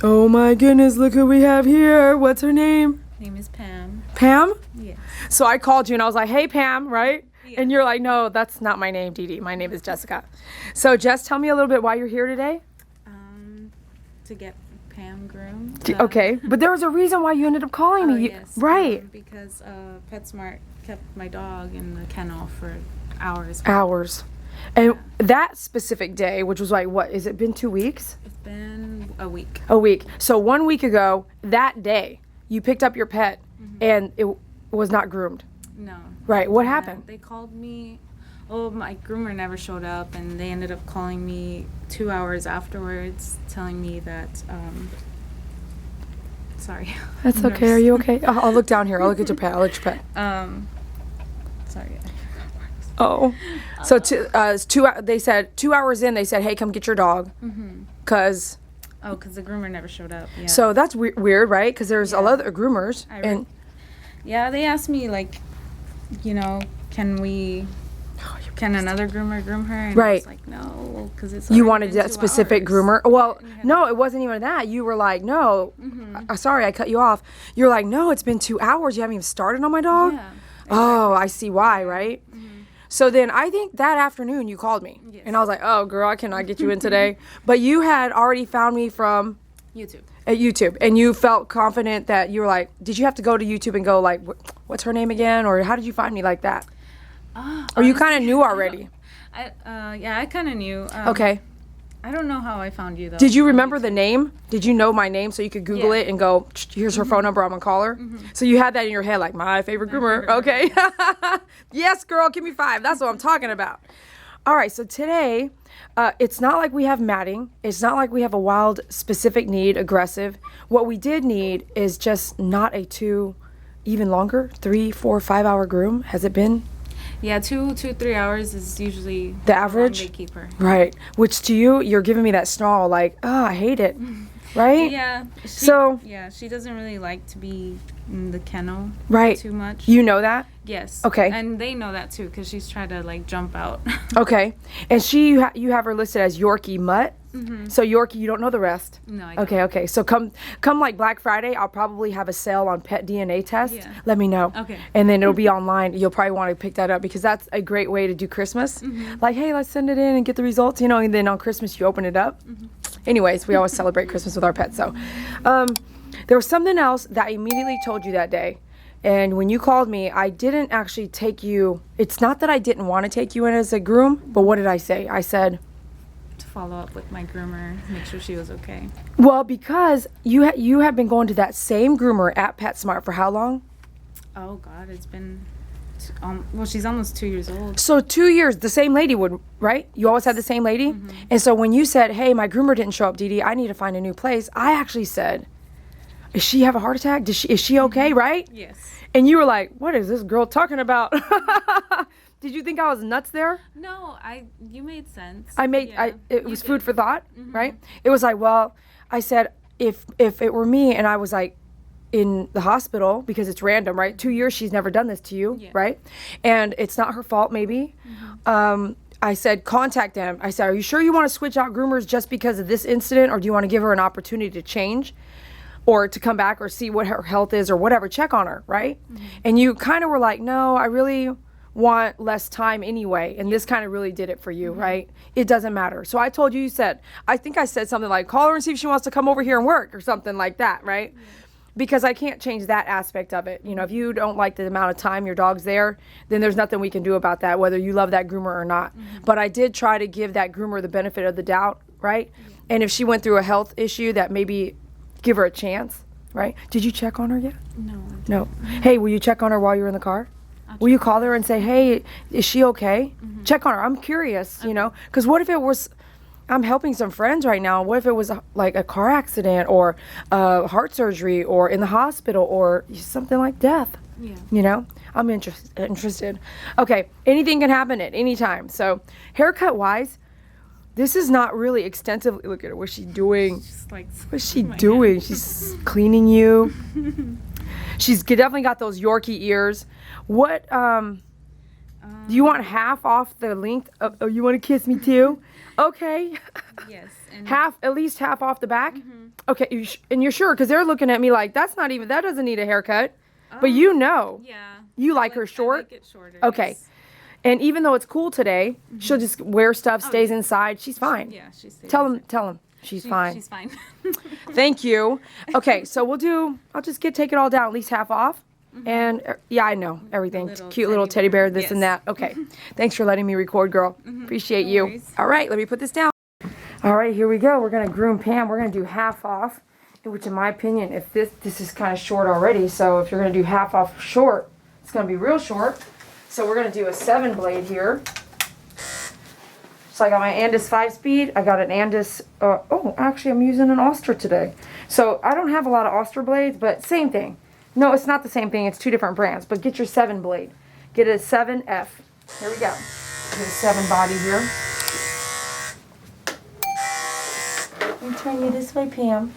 Oh my goodness, look who we have here. What's her name? Name is Pam. Pam? Yes. So I called you and I was like, hey, Pam, right? Yeah. And you're like, no, that's not my name, Dee Dee. My name is Jessica. So Jess, tell me a little bit why you're here today. To get Pam groomed. Okay, but there was a reason why you ended up calling me. Yes. Right. Because PetSmart kept my dog in the kennel for hours. Hours. And that specific day, which was like, what, has it been 2 weeks? It's been a week. A week. So 1 week ago, that day, you picked up your pet and it was not groomed. No. Right. What happened? They called me. Oh, my groomer never showed up, and they ended up calling me 2 hours afterwards, telling me that. Sorry. That's okay. Are you okay? I'll look down here. I'll look at your pet. I'll look at your pet. Sorry. Oh. So they said 2 hours in, they said, hey, come get your dog. Because. Oh, because the groomer never showed up. Yeah. So that's weird, right? Because there's a lot of groomers. Yeah, they asked me, like, can another groomer groom her? And I was like, no, because it's you wanted that specific hours. groomer. Well, no, it wasn't even that. You were like, no, sorry, I cut you off. You're like, no, it's been 2 hours. You haven't even started on my dog? Yeah. Exactly. Oh, I see why, right? So then I think that afternoon you called me. Yes. And I was like, oh, girl, I cannot get you in today. But you had already found me from YouTube. At YouTube, and you felt confident that you were like, did you have to go to YouTube and go like, what's her name again? Or how did you find me like that? Or you kind of knew already? I kind of knew. Okay. I don't know how I found you, though. Did you remember the name? Did you know my name so you could Google it and go, here's her phone number, I'm going to call her? So you had that in your head, like, my favorite groomer. Okay. Yes, girl, give me 5. That's what I'm talking about. All right, so today, it's not like we have matting. It's not like we have a wild specific need, aggressive. What we did need is just not a even longer, 3, 4, 5 hour groom. Has it been? Yeah, 3 hours is usually the average. They keep her. Right. Which to you, you're giving me that snarl, like, oh, I hate it. Right? Yeah. She doesn't really like to be in the kennel too much. You know that? Yes. Okay. And they know that too, because she's tried to like jump out. Okay. And you have her listed as Yorkie mutt. So Yorkie, you don't know the rest. No, I don't. Okay. So come like Black Friday, I'll probably have a sale on pet DNA tests. Yeah. Let me know. Okay. And then it'll be online. You'll probably want to pick that up because that's a great way to do Christmas. Like, hey, let's send it in and get the results, and then on Christmas you open it up. Anyways, we always celebrate Christmas with our pets. So there was something else that I immediately told you that day. And when you called me, I didn't actually take you. It's not that I didn't want to take you in as a groom, but what did I say? I said, to follow up with my groomer, make sure she was okay. Well, because you have been going to that same groomer at PetSmart for how long? Oh, God, it's been... she's almost 2 years old. So 2 years, the same lady would, right? You always had the same lady? And so when you said, hey, my groomer didn't show up, Dee Dee, I need to find a new place, I actually said, does she have a heart attack? Is she okay, right? Yes. And you were like, what is this girl talking about? Did you think I was nuts there? No, you made sense. It was food for thought, right? It was like, well, I said, if it were me and I was like in the hospital, because it's random, right? 2 years, she's never done this to you, right? And it's not her fault, maybe. I said, contact them. I said, are you sure you want to switch out groomers just because of this incident, or do you want to give her an opportunity to change? Or to come back or see what her health is or whatever, check on her, right? And you kind of were like, no, I really want less time anyway. And this kind of really did it for you, right? It doesn't matter. So I told you, I think I said something like, call her and see if she wants to come over here and work or something like that, right? Because I can't change that aspect of it. If you don't like the amount of time your dog's there, then there's nothing we can do about that, whether you love that groomer or not. But I did try to give that groomer the benefit of the doubt, right? And if she went through a health issue, that maybe give her a chance, right? Did you check on her yet? No. Hey, will you check on her while you're in the car? Will you call her and say, hey, is she okay? Check on her. I'm curious, because what if it was, I'm helping some friends right now. What if it was like a car accident or heart surgery or in the hospital or something like death? Yeah. I'm interested. Okay, anything can happen at any time. So haircut wise, this is not really extensively. Look at her. What's she doing? What's she doing? She's cleaning you. She's definitely got those Yorkie ears. What? Do you want half off the length? Oh, you want to kiss me too? Okay. Yes. And At least half off the back? Okay, and you're sure? Because they're looking at me like, that doesn't need a haircut. But you know. Yeah. You like her short? I like it shorter. Okay. Yes. And even though it's cool today, she'll just wear stuff, stays yeah. inside. She's fine. Yeah, she stays Tell inside. him. She's fine. She's fine. Thank you. Okay, so I'll just take it all down, at least half off. And yeah, I know everything. Cute little teddy bear, this and that. Okay. Thanks for letting me record, girl. Appreciate you. worries. All right, let me put this down. All right, here we go. We're gonna groom Pam. We're gonna do half off, which in my opinion, if this is kind of short already, so if you're gonna do half off short, it's gonna be real short. So we're gonna do a 7 blade here. So I got my Andis 5-speed. I got an Andis, actually I'm using an Oster today. So I don't have a lot of Oster blades, but same thing. No, it's not the same thing. It's 2 different brands, but get your 7 blade. Get a 7F. Here we go. Get a 7 body here. Let me turn you this way, Pam.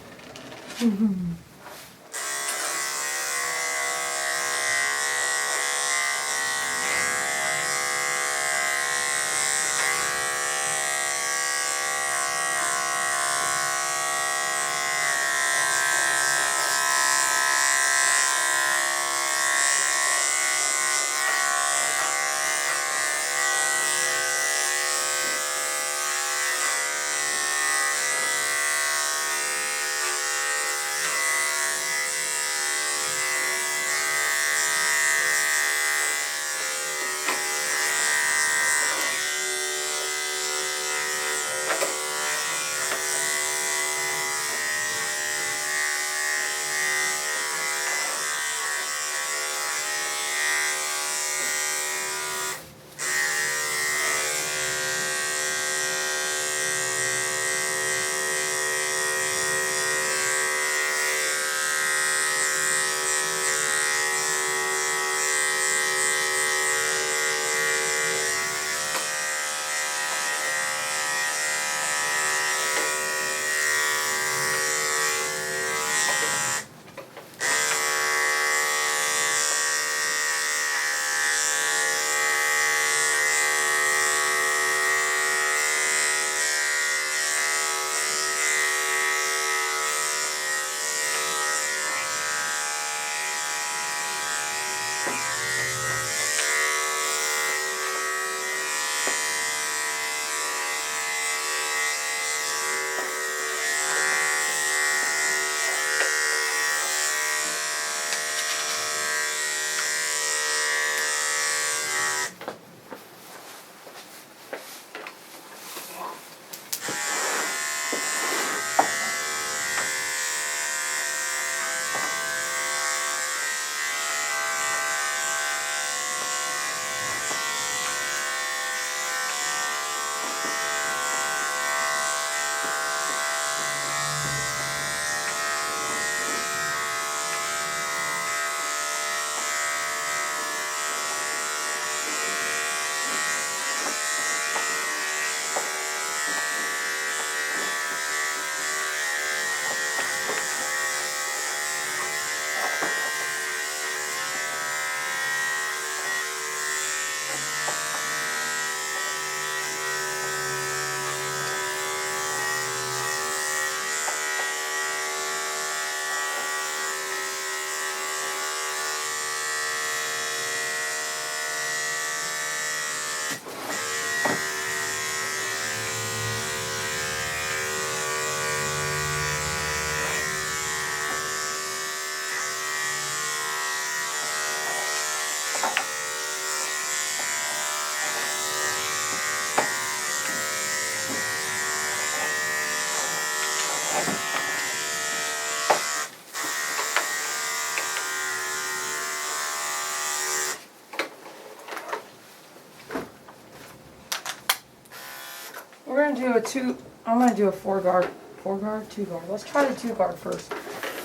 We're gonna do I'm gonna do a 4 guard, 2 guard. Let's try the 2 guard first.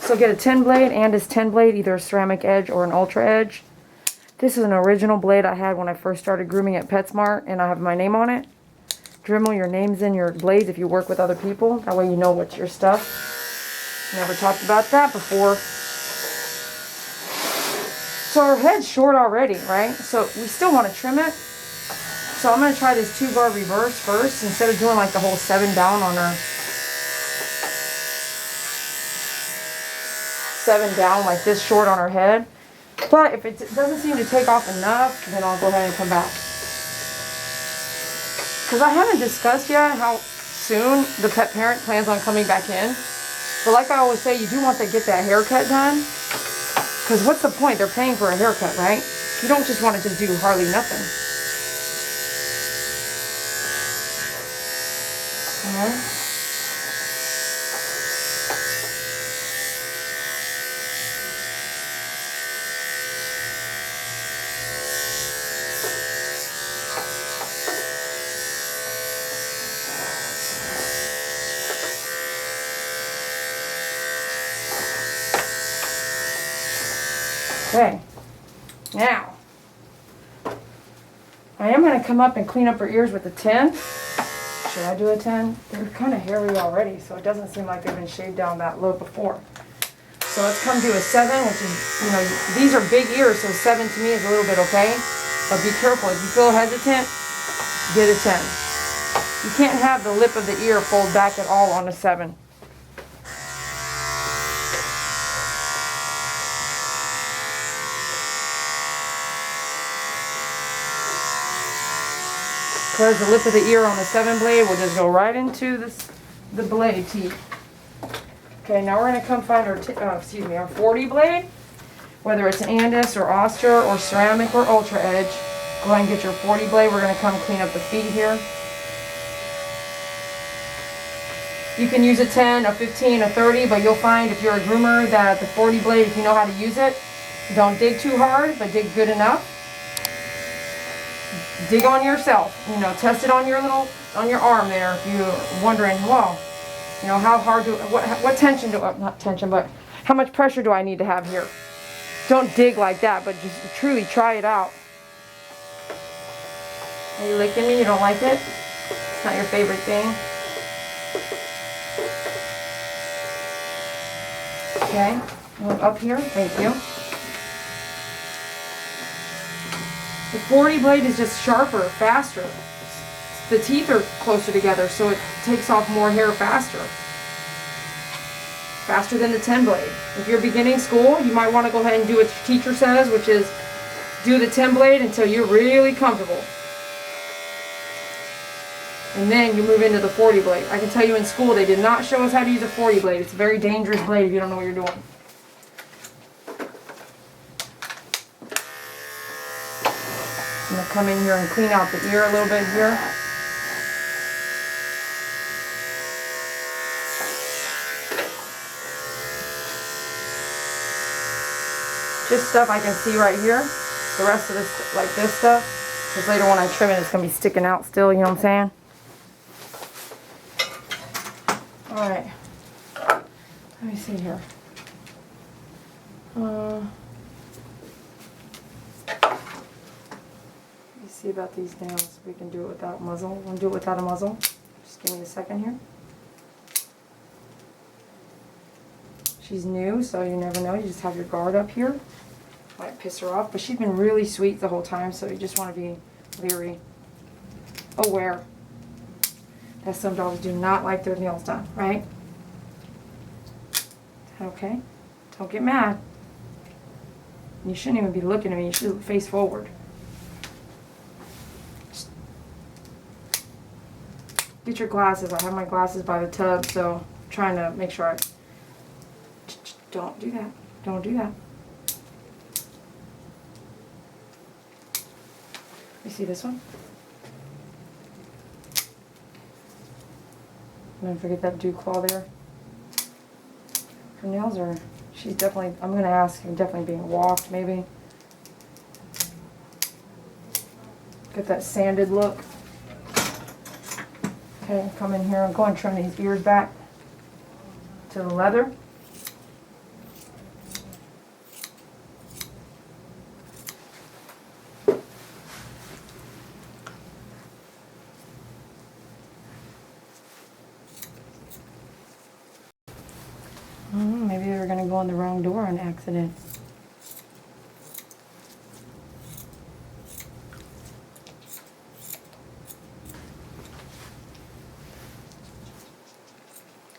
So get a 10 blade and this 10 blade, either a ceramic edge or an ultra edge. This is an original blade I had when I first started grooming at PetSmart, and I have my name on it. Dremel your names in your blades if you work with other people. That way you know what's your stuff. Never talked about that before. So our head's short already, right? So we still want to trim it. So I'm going to try this 2 bar reverse first instead of doing like the whole 7 down on her. 7 down like this short on her head. But if it doesn't seem to take off enough, then I'll go ahead and come back. Because I haven't discussed yet how soon the pet parent plans on coming back in. But like I always say, you do want to get that haircut done. Because what's the point? They're paying for a haircut, right? You don't just want to just do hardly nothing. Alright. Okay, now, I am going to come up and clean up her ears with a 10. Should I do a 10? They're kind of hairy already, so it doesn't seem like they've been shaved down that low before. So let's come do a 7, which is, you know, these are big ears, so 7 to me is a little bit okay. But be careful, if you feel hesitant, get a 10. You can't have the lip of the ear fold back at all on a 7. Because the lip of the ear on the 7 blade will just go right into the blade teeth. Okay, now we're going to come find our 40 blade. Whether it's an Andis or Auster or ceramic or ultra edge. Go ahead and get your 40 blade. We're going to come clean up the feet here. You can use a 10, a 15, a 30, but you'll find if you're a groomer that the 40 blade, if you know how to use it, don't dig too hard, but dig good enough. Dig on yourself, you know, test it on your arm there if you're wondering, well, you know, how hard what tension not tension, but how much pressure do I need to have here? Don't dig like that, but just truly try it out. Are you licking me? You don't like it? It's not your favorite thing? Okay, up here, thank you. The 40 blade is just sharper, faster. The teeth are closer together, so it takes off more hair faster. Faster than the 10 blade. If you're beginning school, you might want to go ahead and do what your teacher says, which is do the 10 blade until you're really comfortable. And then you move into the 40 blade. I can tell you in school they did not show us how to use a 40 blade. It's a very dangerous blade if you don't know what you're doing. I'm going to come in here and clean out the ear a little bit here. Just stuff I can see right here. The rest of this, like this stuff, because later when I trim it, it's going to be sticking out still, you know what I'm saying? Alright. Let me see here. See about these nails. We can do it without muzzle. We'll do it without a muzzle. Just give me a second here. She's new, so you never know. You just have your guard up here. Might piss her off, but she's been really sweet the whole time, so you just want to be leery, aware that some dogs do not like their nails done, right? Okay? Don't get mad. You shouldn't even be looking at me. You should face forward. Get your glasses. I have my glasses by the tub, so I'm trying to make sure I... Don't do that. Don't do that. You see this one? Don't forget that dew claw there. Her nails are... She's definitely... I'm going to ask her, definitely being walked, maybe. Get that sanded look. Okay, come in here. I'm going to trim these ears back to the leather. Maybe they were going to go in the wrong door on accident.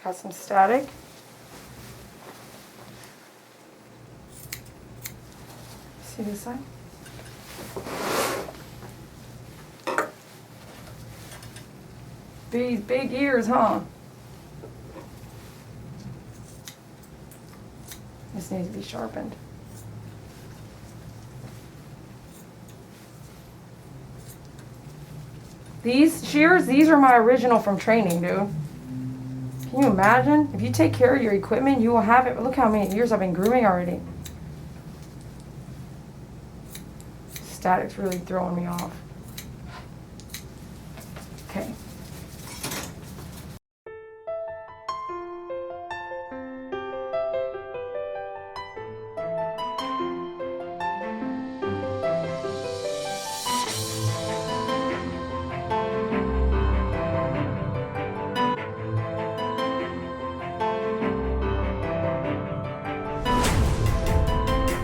Got some static. See this side? These big ears, huh? This needs to be sharpened. These shears, these are my original from training, dude. Can you imagine? If you take care of your equipment, you will have it. Look how many years I've been grooming already. Static's really throwing me off. Okay.